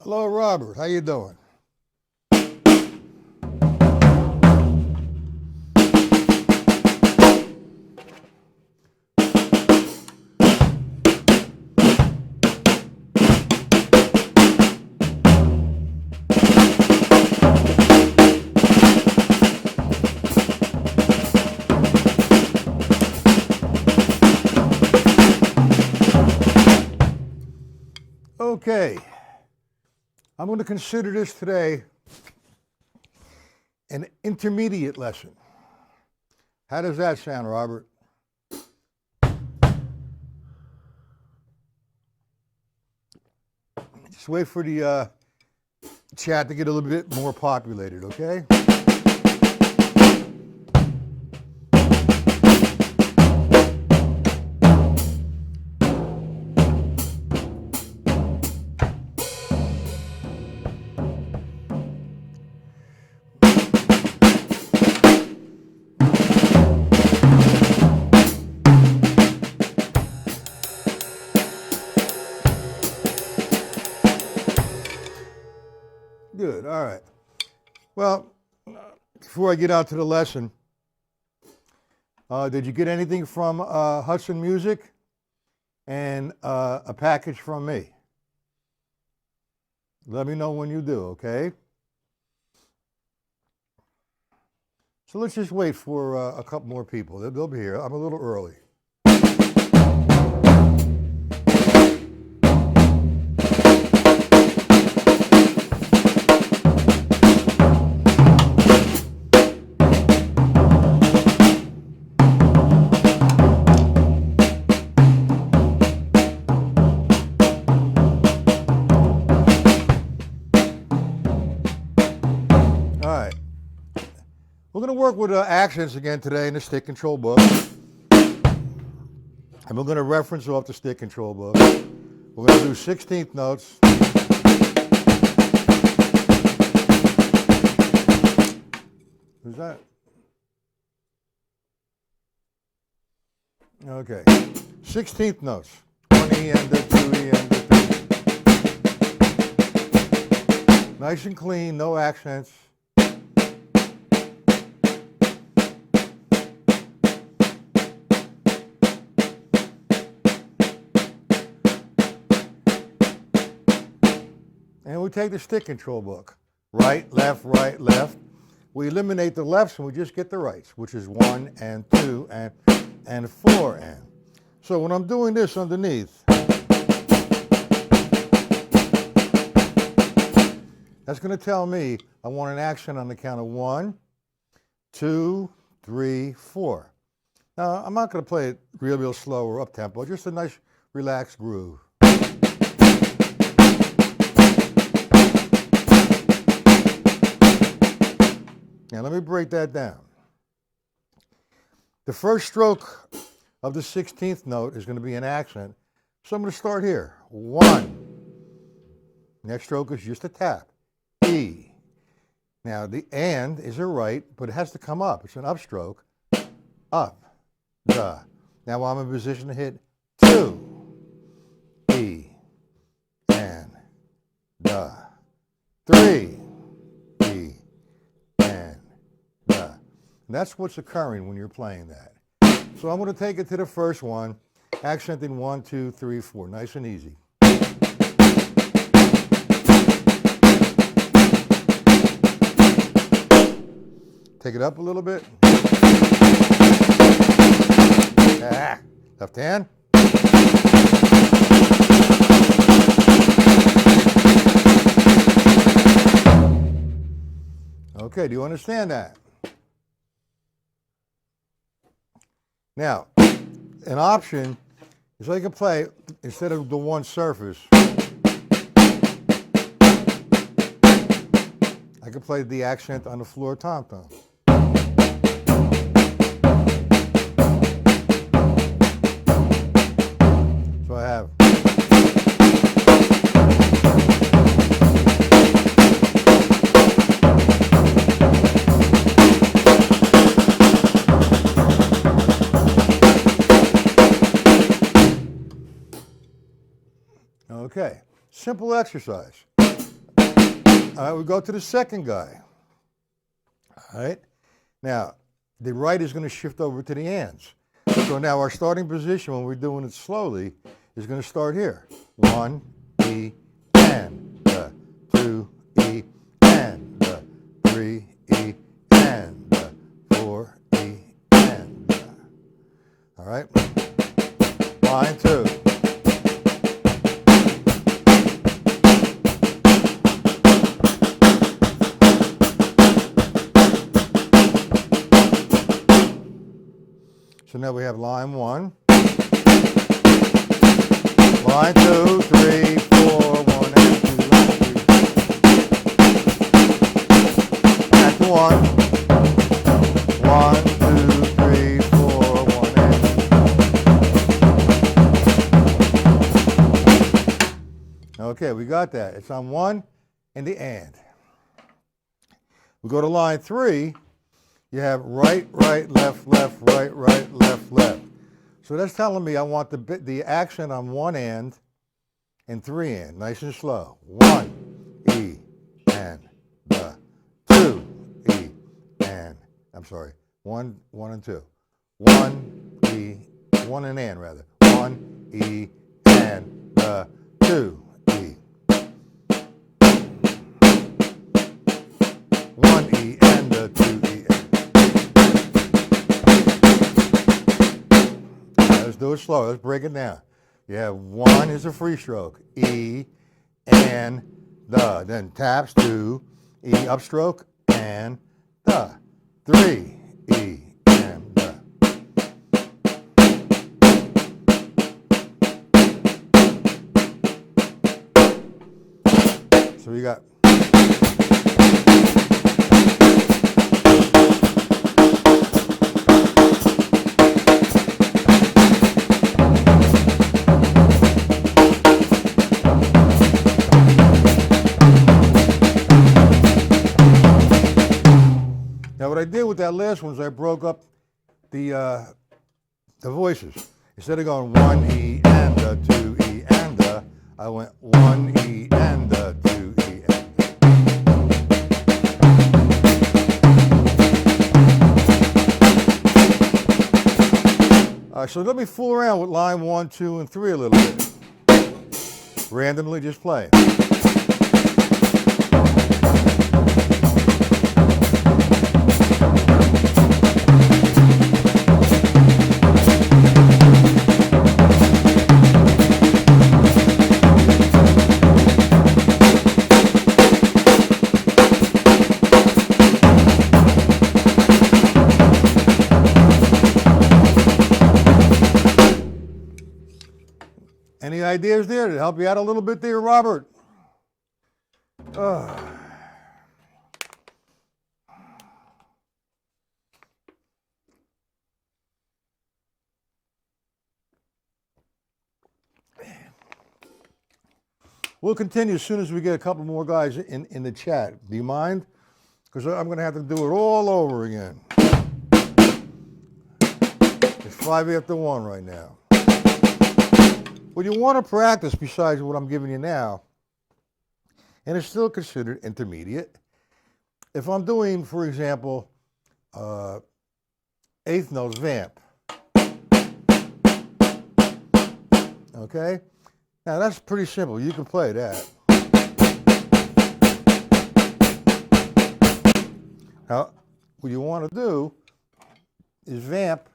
Hello, Robert. How you doing? Okay. I'm going to consider this today an intermediate lesson. How does that sound, Robert? Just wait for the chat to get a little bit more populated, okay? Good, all right. Well, before I get out to the lesson, did you get anything from Hudson Music and a package from me? Let me know when you do, okay? So let's just wait for a couple more people. They'll be here. I'm a little early. We're going to work with accents again today in the stick control book. And we're going to reference off the stick control book. We're going to do 16th notes. Who's that? Okay. 16th notes. 1 E and the 2 E and the 3. Nice and clean, no accents. And we take the stick control book. Right, left, right, left. We eliminate the lefts and we just get the rights, which is 1 and 2 and 4 and. So when I'm doing this underneath, that's going to tell me I want an accent on the count of 1, 2, 3, 4. Now, I'm not going to play it real slow or up tempo, just a nice relaxed groove. Now let me break that down. The first stroke of the 16th note is going to be an accent. So I'm going to start here. 1. Next stroke is just a tap. E. Now the and is a right, but it has to come up. It's an upstroke. Up. Da. Now I'm in position to hit 2. E. And. Da. 3. And that's what's occurring when you're playing that. So I'm going to take it to the first one, accenting 1, 2, 3, 4. Nice and easy. Take it up a little bit. Left hand. Okay, do you understand that? Now, an option is I can play, instead of the one surface, I can play the accent on the floor tom-tom. So I have. Okay, simple exercise. All right, we go to the second guy. All right. Now, the right is going to shift over to the ands. So now our starting position when we're doing it slowly is going to start here. 1, E, and, 2, E, and, 3, E, and, 4, E, and. All right. Line 2. So now we have line 1, line 2, 3, 4, 1, and 2, line 3. Back to 1, 1, 2, 3, 4, 1, and 2. Okay, we got that. It's on 1 and the and. We go to line 3. You have right, right, left, left, right, right, left, left. So that's telling me I want the accent on 1 and 3 and, nice and slow. 1, E, and, 2, E, and, I'm sorry, 1 and 2. 1, E, 1 and rather. 1, E, and, 2, E. 1, E, and, 2, E. Let's do it slow. Let's break it down. You have 1 is a free stroke. E, and, the. Then taps 2, E, upstroke, and, the. 3, E, and, the. So you got. Now what I did with that last one is I broke up the voices. Instead of going 1 E and 2 E and I went 1 E and 2 E and. All right, so let me fool around with line 1, 2, and 3 a little bit. Randomly, just play. Any ideas there to help you out a little bit there, Robert? We'll continue as soon as we get a couple more guys in the chat. Do you mind? Because I'm going to have to do it all over again. It's 5 after 1 right now. What you want to practice besides what I'm giving you now, and it's still considered intermediate. If I'm doing, for example, 8th notes vamp, okay? Now that's pretty simple. You can play that. Now, what you want to do is vamp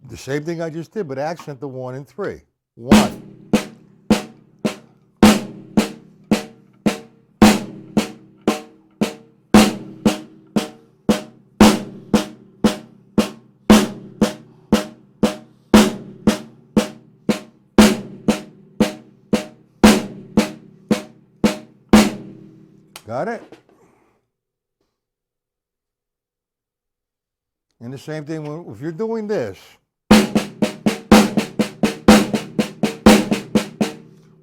the same thing I just did, but accent the 1 and 3. 1. Got it? And the same thing if you're doing this.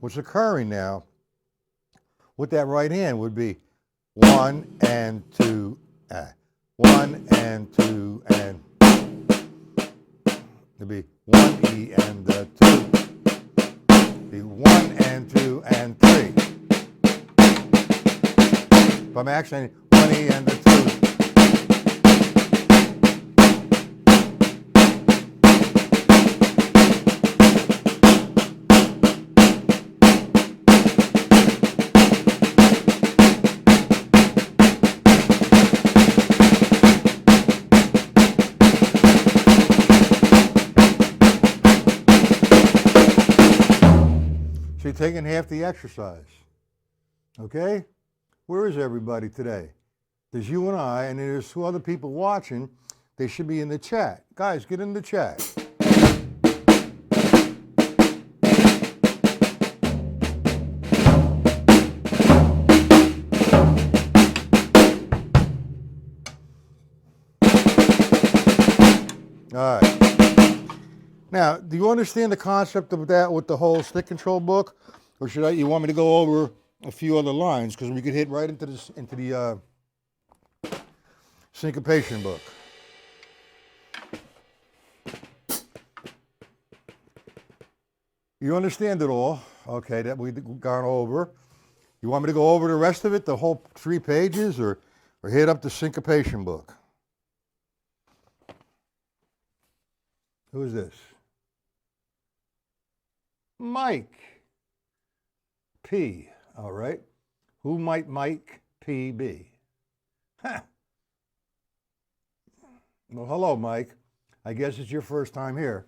What's occurring now with that right hand would be 1 and 2, 1 and 2 and. It'd be 1 E and 2. Be 1 and 2 and 3. If I'm accenting 1 E and a 2. So you're taking half the exercise. Okay? Where is everybody today? There's you and I, and there's 2 other people watching. They should be in the chat. Guys, get in the chat. All right. Now, do you understand the concept of that with the whole stick control book? Or you want me to go over a few other lines? Because we could hit right into the syncopation book. You understand it all, okay, that we've gone over. You want me to go over the rest of it, the whole 3 pages, or hit up the syncopation book? Who is this? Mike P. All right. Who might Mike P be? Well, hello, Mike. I guess it's your first time here.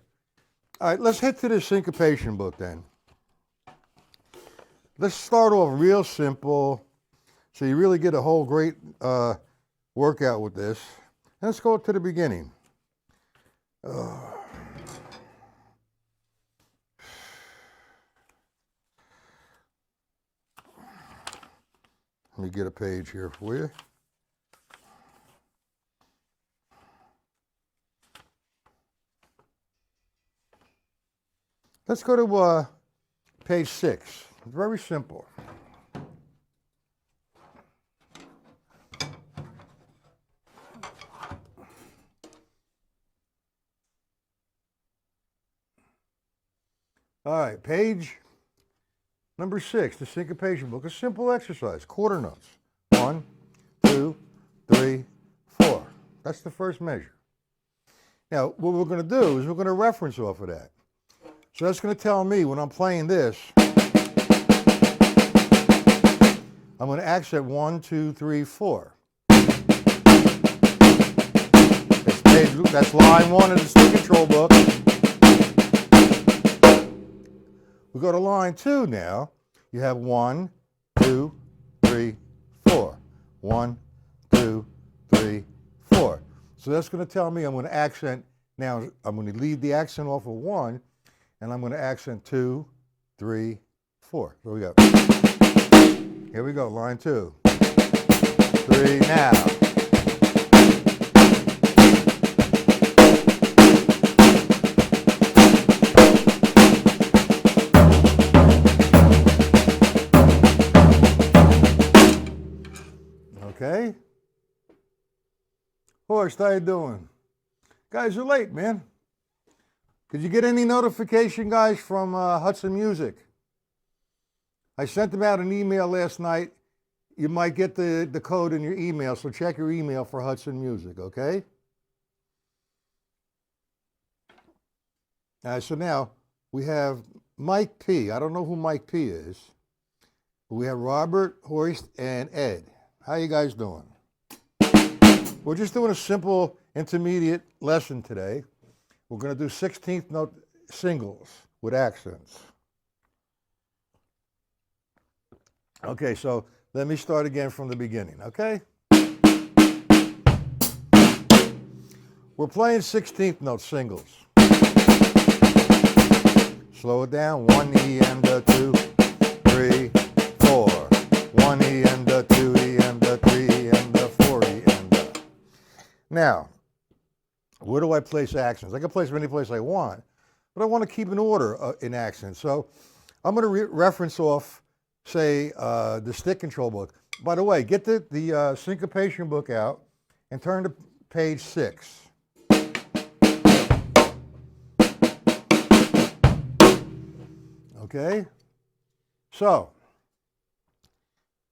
All right, let's head to the syncopation book then. Let's start off real simple so you really get a whole great workout with this. And let's go to the beginning. Let me get a page here for you. Let's go to page 6. It's very simple. All right, page number 6, the syncopation book. A simple exercise, quarter notes. 1, 2, 3, 4. That's the first measure. Now, what we're going to do is we're going to reference off of that. So that's going to tell me when I'm playing this, I'm going to accent 1, 2, 3, 4. That's line 1 in the stick control book. We go to line 2 now. You have 1, 2, 3, 4. 1, 2, 3, 4. So that's going to tell me I'm going to accent. Now I'm going to leave the accent off of 1, and I'm going to accent 2, 3, 4. Here we go. Here we go. Line 2, 3 now. Okay. Horst, how you doing? Guys, you're late, man. Did you get any notification, guys, from Hudson Music? I sent them out an email last night. You might get the code in your email, so check your email for Hudson Music, okay? So now we have Mike P. I don't know who Mike P is. But we have Robert, Horst, and Ed. How you guys doing? We're just doing a simple intermediate lesson today. We're going to do 16th note singles with accents. Okay, so let me start again from the beginning, okay? We're playing 16th note singles. Slow it down. 1 E and a 2, 3, 4. 1 E and a 2 E and a 3 E and a 4 E and a. Now, where do I place accents? I can place them any place I want, but I want to keep an order in accents. So I'm going to reference off, say, the stick control book. By the way, get the syncopation book out and turn to page 6. Okay? So,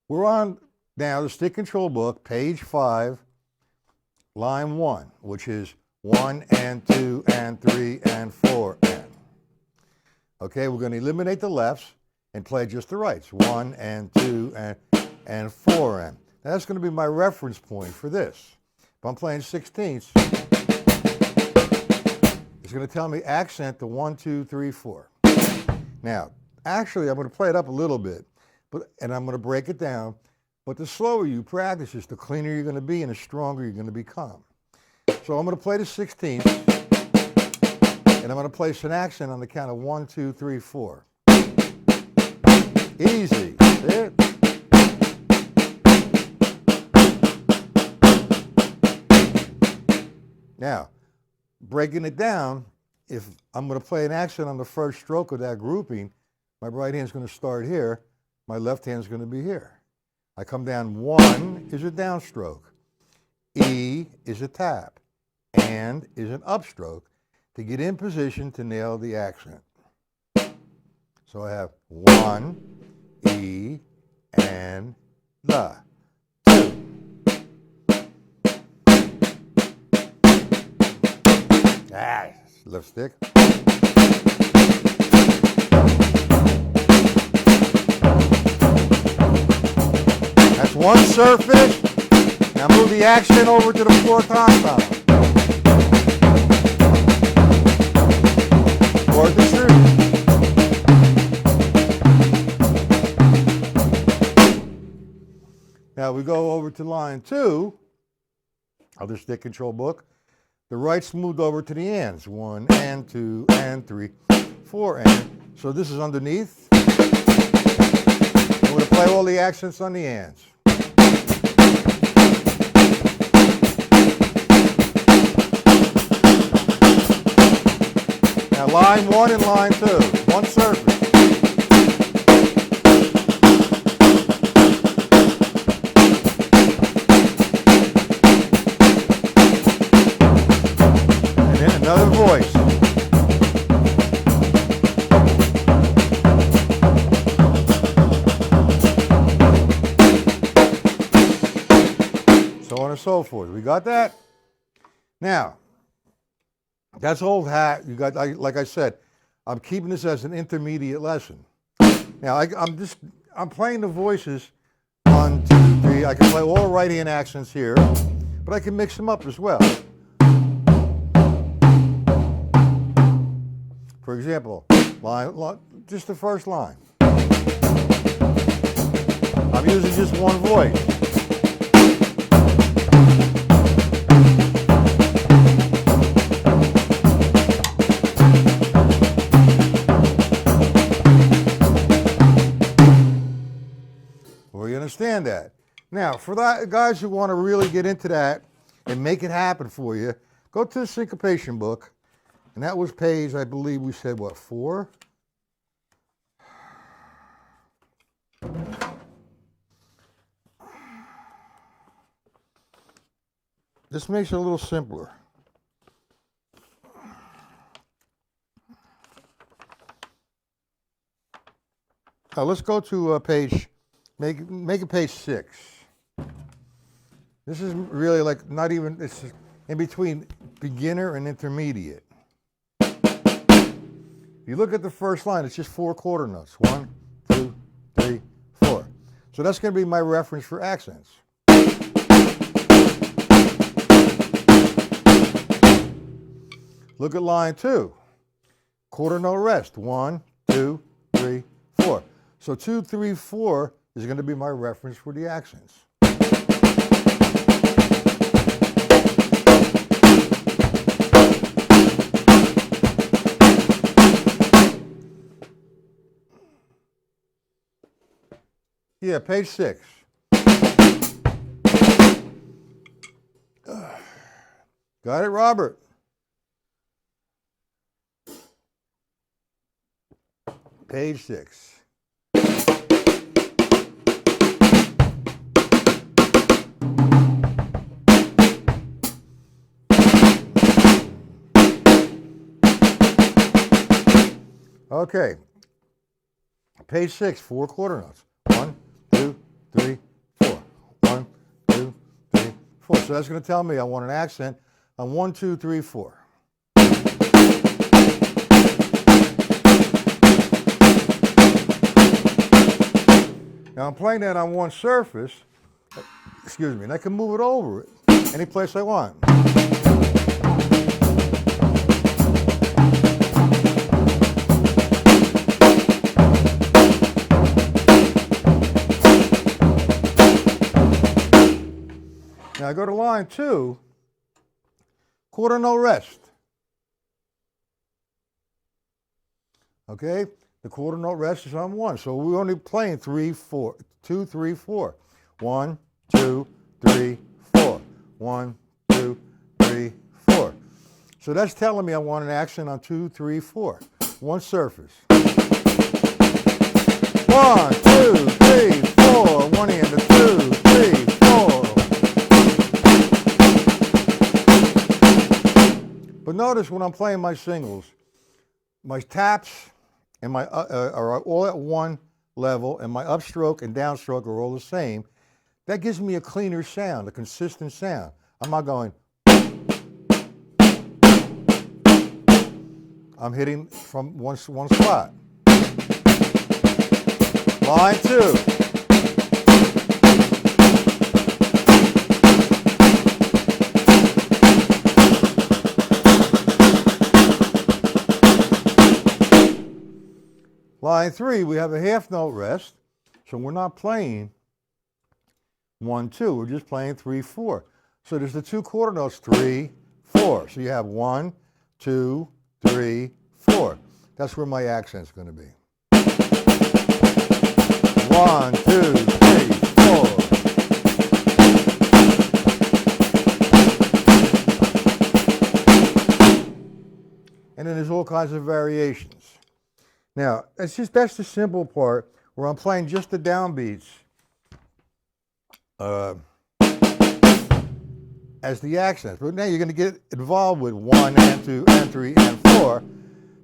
we're on Now the stick control book, page 5, line 1, which is 1 and 2 and 3 and 4 and. Okay, we're going to eliminate the lefts and play just the rights. 1 and 2 and 4 and. Now that's going to be my reference point for this. If I'm playing 16ths, it's going to tell me accent the 1, 2, 3, 4. Now, actually, I'm going to play it up a little bit, and I'm going to break it down. But the slower you practice this, the cleaner you're going to be and the stronger you're going to become. So I'm going to play the 16th, and I'm going to place an accent on the count of 1, 2, 3, 4. Easy. There. Now, breaking it down, if I'm going to play an accent on the first stroke of that grouping, my right hand's going to start here, my left hand's going to be here. I come down, 1 is a downstroke, E is a tap, and is an upstroke to get in position to nail the accent. So I have 1, E, and the. 2. Left stick. That's one surface. Now move the accent over to the 4th hostile. 4th is true. Now we go over to line 2 of the stick control book. The right's moved over to the ands. 1 and 2 and 3, 4 and. So this is underneath. I'm going to play all the accents on the ands. Now line 1 and line 2, one surface. And then another voice. So on and so forth. We got that? Now, that's old hat. You got, like I said, I'm keeping this as an intermediate lesson. Now, I'm playing the voices 1, 2, 3. I can play all right-hand accents here, but I can mix them up as well. For example, just the first line. I'm using just one voice. Understand that. Now, for the guys who want to really get into that and make it happen for you, go to the syncopation book, and that was page, I believe we said, what, 4? This makes it a little simpler. Now, let's go to page. Make it page 6. This is really like not even, it's in between beginner and intermediate. If you look at the first line, it's just 4 quarter notes. 1, 2, 3, 4. So that's going to be my reference for accents. Look at line 2. Quarter note rest. 1, 2, 3, 4. So 2, 3, 4 is going to be my reference for the accents. Yeah, page 6. Got it, Robert? Page 6. Okay, page 6, 4 quarter notes. 1, 2, 3, 4. So that's going to tell me I want an accent on 1, 2, 3, 4. Now I'm playing that on one surface, excuse me, and I can move it over it any place I want. Now I go to line 2, quarter note rest. Okay, the quarter note rest is on 1, so we're only playing 3, 4, 2, 3, 4. 1, 2, 3, 4. 1, 2, 3, 4. So that's telling me I want an accent on 2, 3, 4. One surface. 1, 2, 3, 4. One and a 2, 3, 4. But notice when I'm playing my singles, my taps and my are all at one level, and my upstroke and downstroke are all the same. That gives me a cleaner sound, a consistent sound. I'm not going. I'm hitting from one spot. Line 2. Line 3, we have a half note rest, so we're not playing 1, 2, we're just playing 3, 4. So there's the 2 quarter notes, 3, 4. So you have 1, 2, 3, 4. That's where my accent's going to be. 1, 2, 3, 4. And then there's all kinds of variations. Now, that's the simple part where I'm playing just the downbeats as the accents. But now you're going to get involved with 1 and 2 and 3 and 4.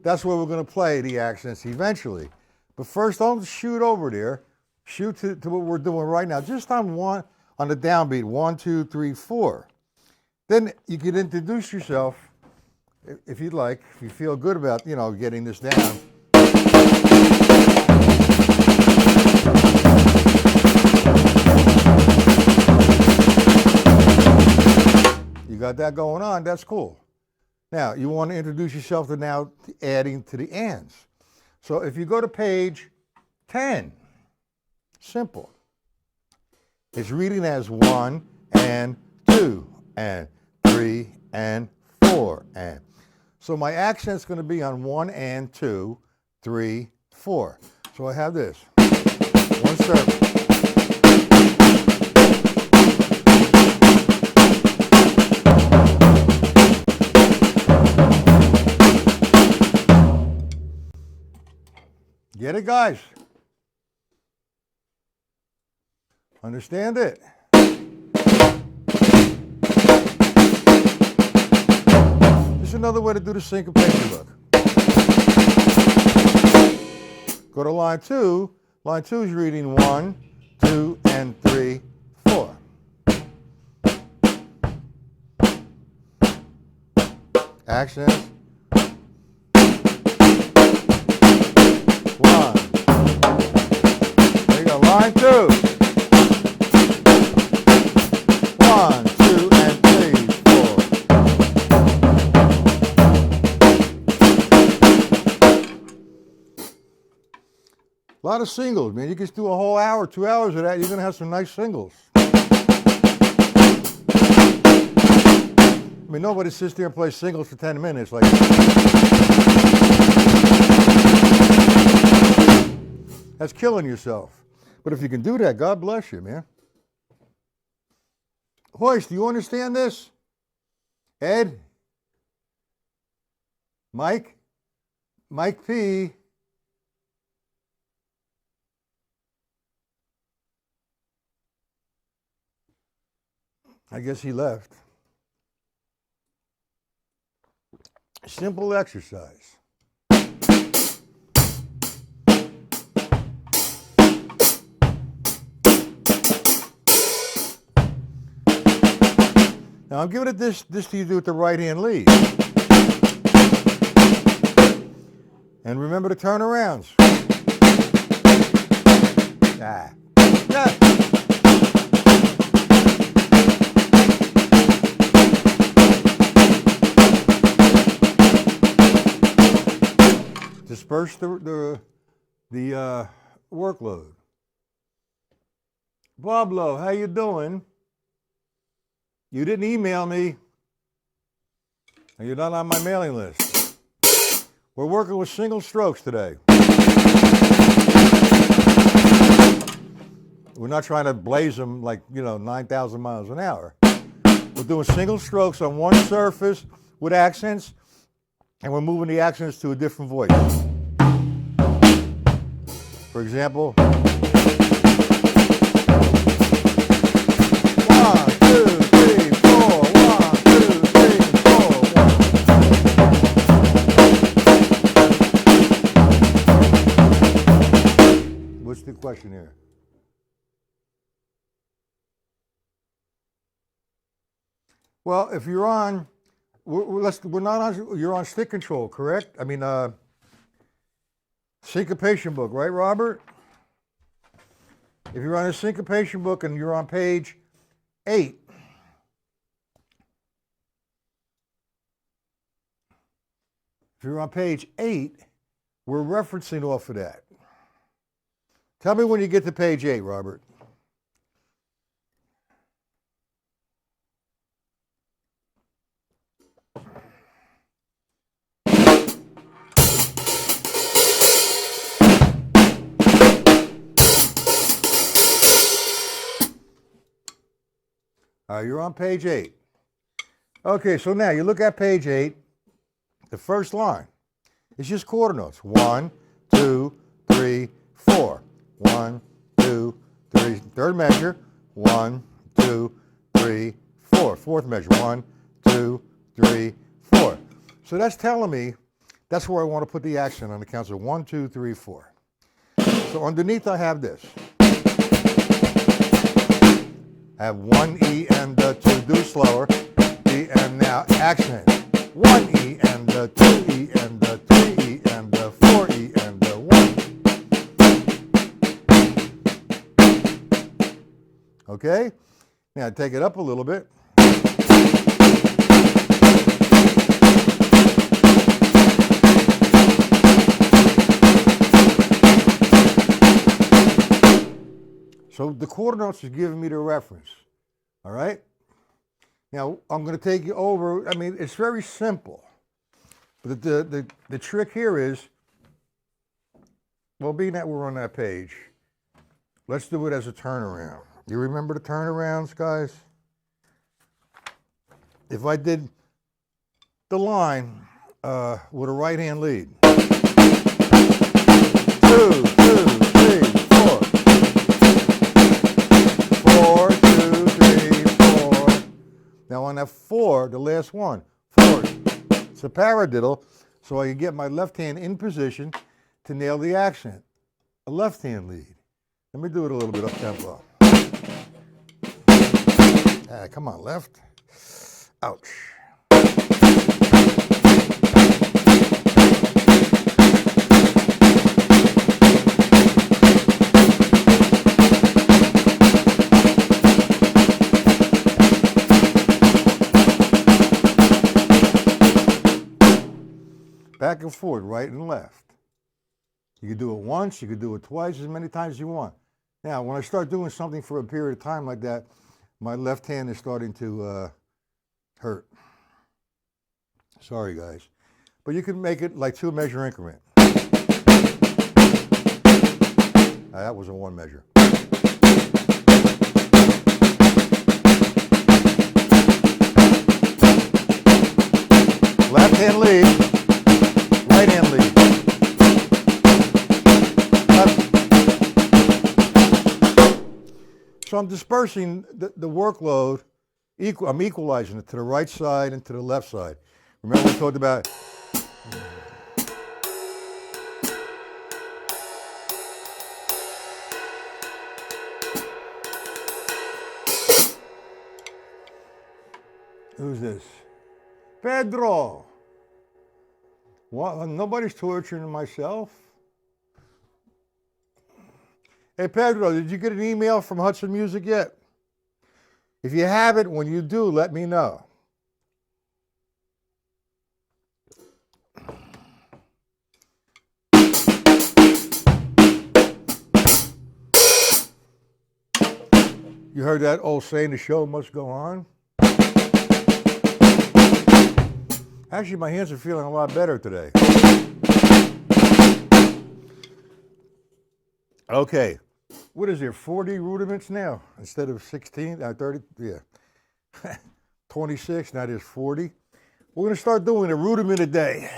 That's where we're going to play the accents eventually. But first, don't shoot over there. Shoot to what we're doing right now, just on the downbeat, 1, 2, 3, 4. Then you can introduce yourself, if you'd like, if you feel good about, getting this down. You got that going on, that's cool. Now, you want to introduce yourself to now adding to the ands. So if you go to page 10, simple. It's reading as 1 and 2 and 3 and 4 and. So my accent's going to be on 1 and 2, 3, 4. So I have this. One surface. Get it, guys? Understand it? Just another way to do the syncopation look. Go to line 2. Line 2 is reading 1, 2, and 3, 4. Accents. 1. There you go. Line 2. 1, 2, and 3, 4. A lot of singles, man. You can do a whole hour, 2 hours of that. You're going to have some nice singles. I mean, nobody sits there and plays singles for 10 minutes like that's killing yourself. But if you can do that, God bless you, man. Hoist, do you understand this? Ed? Mike? Mike P? I guess he left. Simple exercise. Now I'm giving it this to you do with the right hand lead. And remember the turnarounds. Ah. Ah. Disperse the workload. Pablo, how you doing? You didn't email me, and you're not on my mailing list. We're working with single strokes today. We're not trying to blaze them like, 9,000 miles an hour. We're doing single strokes on one surface with accents, and we're moving the accents to a different voice. For example, 1, 2, 3, 4, 1, 2, 3, 4, 1. What's the question here? Well, if you're on, we're not on, you're on stick control, correct? I mean, syncopation book, right, Robert? If you're on a syncopation book and you're on page 8, if you're on page 8, we're referencing off of that. Tell me when you get to page 8, Robert. You're on page 8. Okay, so now you look at page 8, the first line. It's just quarter notes. 1, 2, 3, 4. 1, 2, 3. Third measure. 1, 2, 3, 4. Fourth measure. 1, 2, 3, 4. So that's telling me that's where I want to put the accent on the counts of 1, 2, 3, 4. So underneath I have this. I have 1 E and 2, do slower. E and now accent. 1 E and 2 E and 3 E and 4 E and 1. Okay? Now take it up a little bit. So the quarter notes is giving me the reference, all right? Now, I'm going to take you over. I mean, it's very simple. But the trick here is, well, being that we're on that page, let's do it as a turnaround. You remember the turnarounds, guys? If I did the line with a right-hand lead. 2, 2, 3, 4. 4, 2, 3, 4. Now on that 4, the last one, 4. It's a paradiddle, so I can get my left hand in position to nail the accent. A left hand lead. Let me do it a little bit up tempo. Come on, left. Ouch. Back and forth, right and left. You could do it once, you could do it twice, as many times as you want. Now, when I start doing something for a period of time like that, my left hand is starting to hurt. Sorry, guys. But you can make it like 2 measure increment. That was a 1 measure. Left hand lead, right hand lead. So I'm dispersing the workload, I'm equalizing it to the right side and to the left side. Remember we talked about Who's this? Pedro. What? Nobody's torturing myself. Hey, Pedro, did you get an email from Hudson Music yet? If you haven't, when you do, let me know. You heard that old saying, the show must go on? Actually, my hands are feeling a lot better today. Okay, what is there, 40 rudiments now instead of 16, 30, yeah. 26, now there's 40. We're gonna start doing a rudiment a day,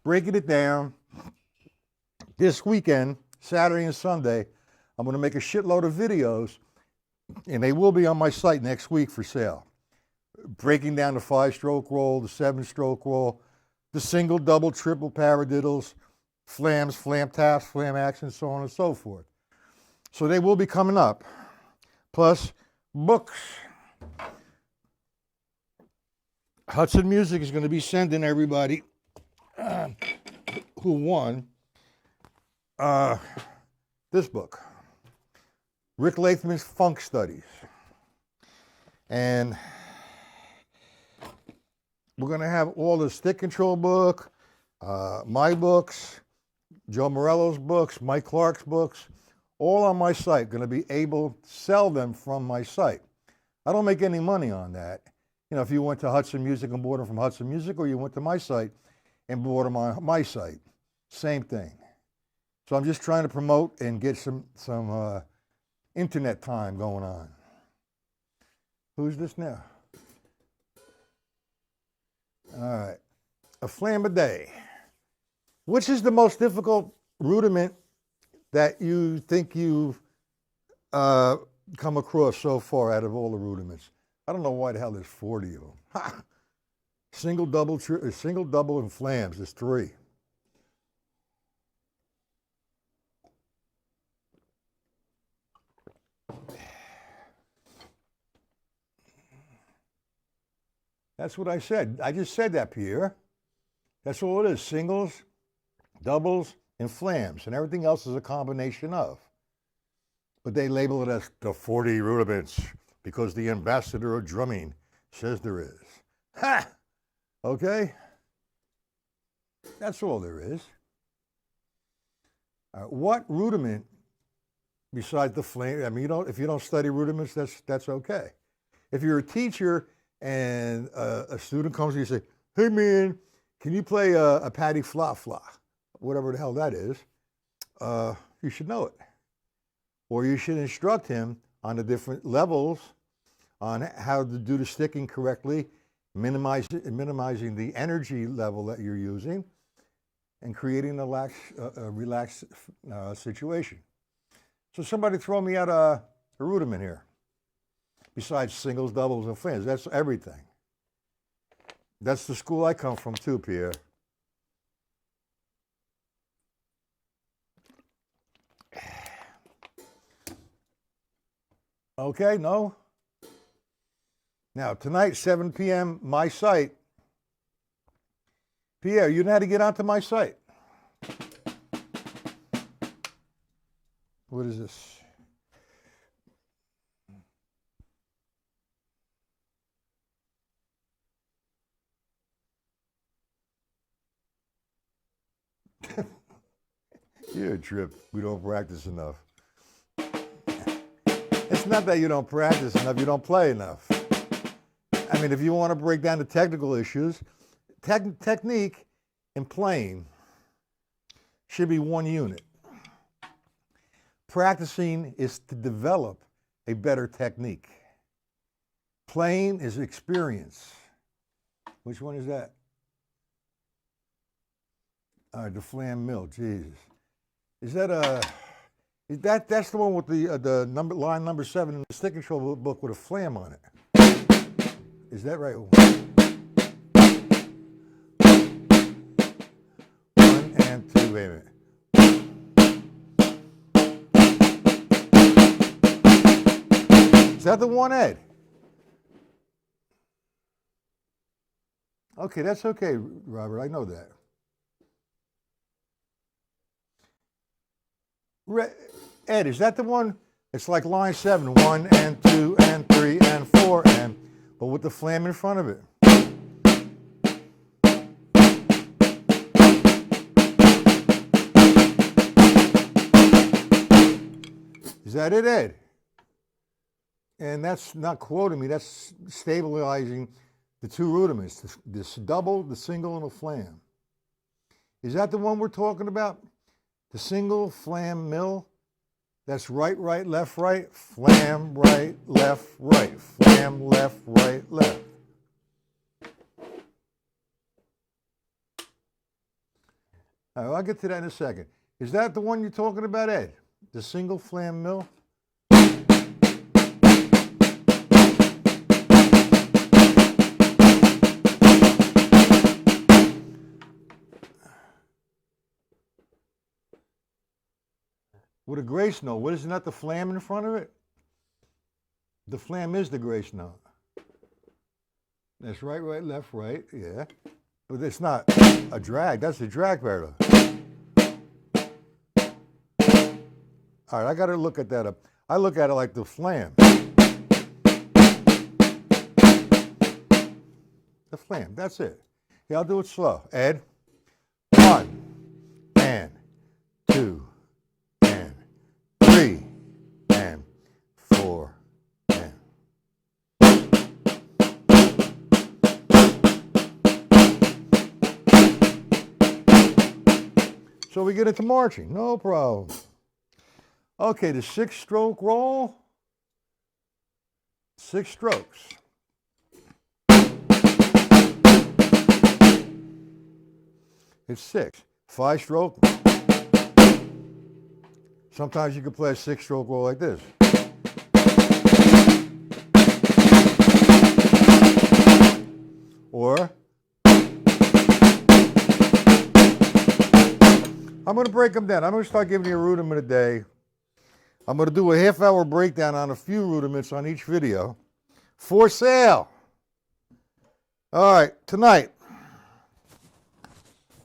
breaking it down. This weekend, Saturday and Sunday, I'm gonna make a shitload of videos, and they will be on my site next week for sale. Breaking down the 5-stroke roll, the 7-stroke roll, the single, double, triple paradiddles, flams, flam taps, flam actions, so on and so forth. So they will be coming up. Plus, books. Hudson Music is going to be sending everybody who won this book, Rick Lathman's Funk Studies. And we're going to have all the stick control book, my books, Joe Morello's books, Mike Clark's books, all on my site. Going to be able to sell them from my site. I don't make any money on that. You know, if you went to Hudson Music and bought them from Hudson Music, or you went to my site and bought them on my site, same thing. So I'm just trying to promote and get some internet time going on. Who's this now? All right, a flam a day. Which is the most difficult rudiment that you think you've come across so far out of all the rudiments? I don't know why the hell there's 40 of them. Ha! Single, double, and flams. There's 3. That's what I said. I just said that, Pierre. That's all it is. Singles, doubles, and flams. And everything else is a combination of. But they label it as the 40 rudiments because the ambassador of drumming says there is. Ha! Okay? That's all there is. What rudiment besides the flam? I mean, if you don't study rudiments, that's okay. If you're a teacher and a student comes to you and say, "Hey man, can you play a patty fla fla?" Whatever the hell that is, you should know it. Or you should instruct him on the different levels on how to do the sticking correctly, minimizing the energy level that you're using, and creating a relaxed situation. So somebody throw me out a rudiment here. Besides singles, doubles, and flams, that's everything. That's the school I come from too, Pierre. Okay, no? Now, tonight, 7 p.m., my site. Pierre, you know how to get onto my site? What is this? You're a trip. We don't practice enough. It's not that you don't practice enough, you don't play enough. I mean, if you want to break down the technical issues, technique and playing should be one unit. Practicing is to develop a better technique. Playing is experience. Which one is that? All right, the flam mill, Jesus. Is that that's the one with the line number 7 in the stick control book with a flam on it? Is that right? 1 and 2. Wait a minute. Is that the one, Ed? Okay, that's okay, Robert. I know that. Ed, is that the one? It's like line 7, 1 and 2 and 3 and 4 and, but with the flam in front of it. Is that it, Ed? And that's not quoting me, that's stabilizing the two rudiments, this double, the single, and the flam. Is that the one we're talking about? The single flam mill? That's right, right, left, right, flam, right, flam, left, right, left. All right, I'll get to that in a second. Is that the one you're talking about, Ed? The single flam mill? With a grace note, what isn't that the flam in front of it? The flam is the grace note. That's right, right, left, right, yeah. But it's not a drag, that's a drag pedal. All right, I got to look at that up. I look at it like the flam. The flam, that's it. Yeah, I'll do it slow. Ed, 1 and 2 and 3 and 4 and. So we get into marching, no problem. Okay, the 6-stroke roll, 6 strokes. It's 6. 5-stroke. Sometimes you can play a 6-stroke roll like this. Or I'm going to break them down. I'm going to start giving you a rudiment a day. I'm going to do a half-hour breakdown on a few rudiments on each video. For sale. All right, tonight,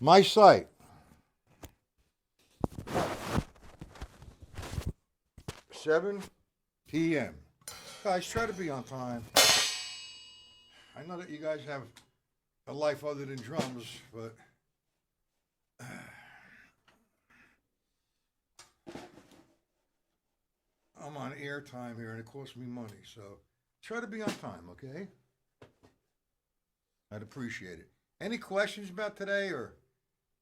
my site. 7 p.m. Guys, try to be on time. I know that you guys have a life other than drums, but I'm on airtime here and it costs me money, so try to be on time, okay? I'd appreciate it. Any questions about today or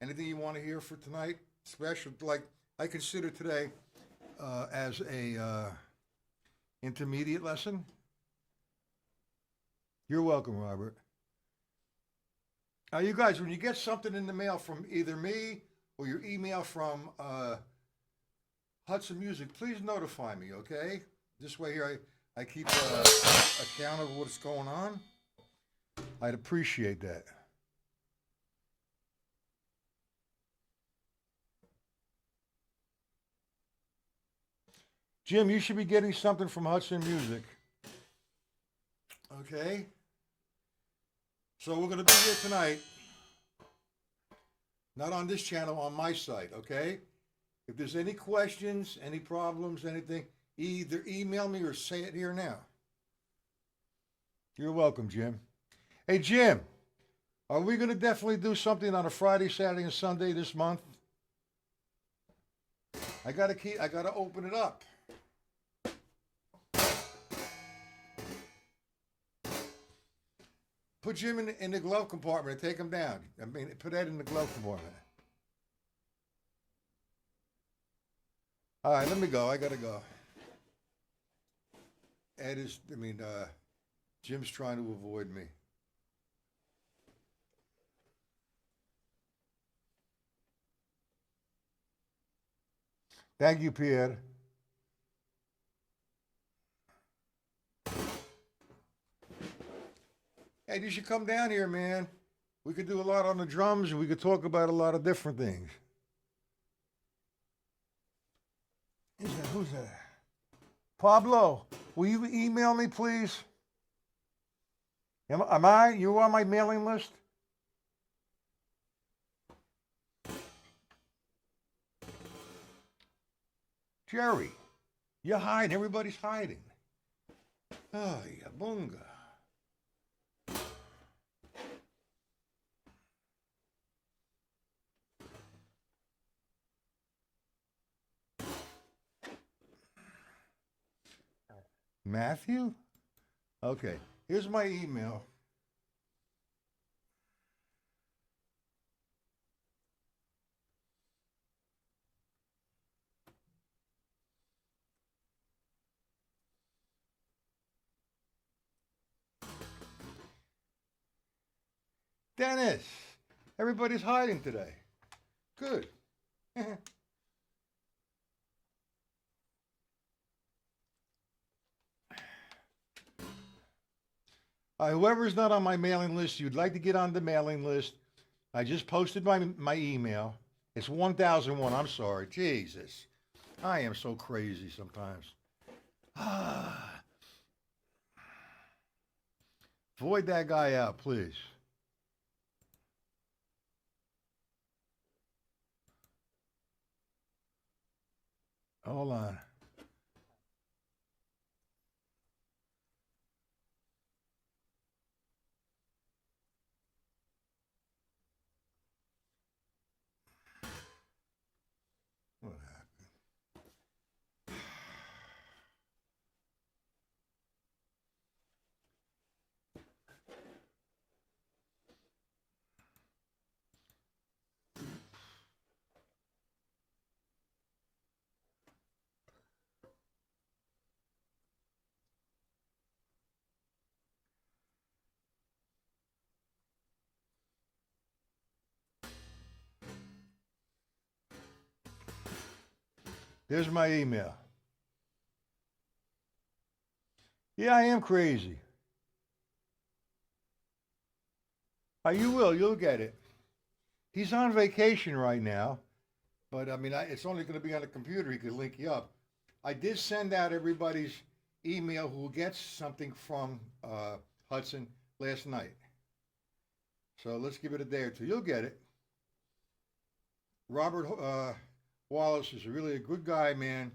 anything you want to hear for tonight? Special, like I consider today as a intermediate lesson. You're welcome, Robert. You guys, when you get something in the mail from either me or your email from Hudson Music, please notify me, okay? This way here I keep account of what's going on. I'd appreciate that. Jim, you should be getting something from Hudson Music. Okay? So we're going to be here tonight. Not on this channel, on my site, okay? If there's any questions, any problems, anything, either email me or say it here now. You're welcome, Jim. Hey, Jim, are we going to definitely do something on a Friday, Saturday, and Sunday this month? I got to open it up. Put Jim in the glove compartment and take him down. I mean, put Ed in the glove compartment. All right, let me go. I got to go. Jim's trying to avoid me. Thank you, Pierre. Hey, you should come down here, man. We could do a lot on the drums, and we could talk about a lot of different things. Who's that? Pablo, will you email me, please? Am I? You on my mailing list? Jerry, you're hiding. Everybody's hiding. Oh, yeah, bunga. Matthew? Okay, here's my email. Dennis, everybody's hiding today. Good. Whoever's not on my mailing list, you'd like to get on the mailing list. I just posted my email. It's 1001. I'm sorry. Jesus. I am so crazy sometimes. Void that guy out, please. Hold on. What happened? There's my email. Yeah, I am crazy. You will. You'll get it. He's on vacation right now, but I mean, it's only going to be on the computer. He could link you up. I did send out everybody's email who gets something from Hudson last night. So let's give it a day or two. You'll get it. Robert Wallace is really a good guy, man.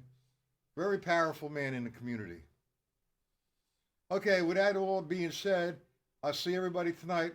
Very powerful man in the community. Okay, with that all being said, I'll see everybody tonight.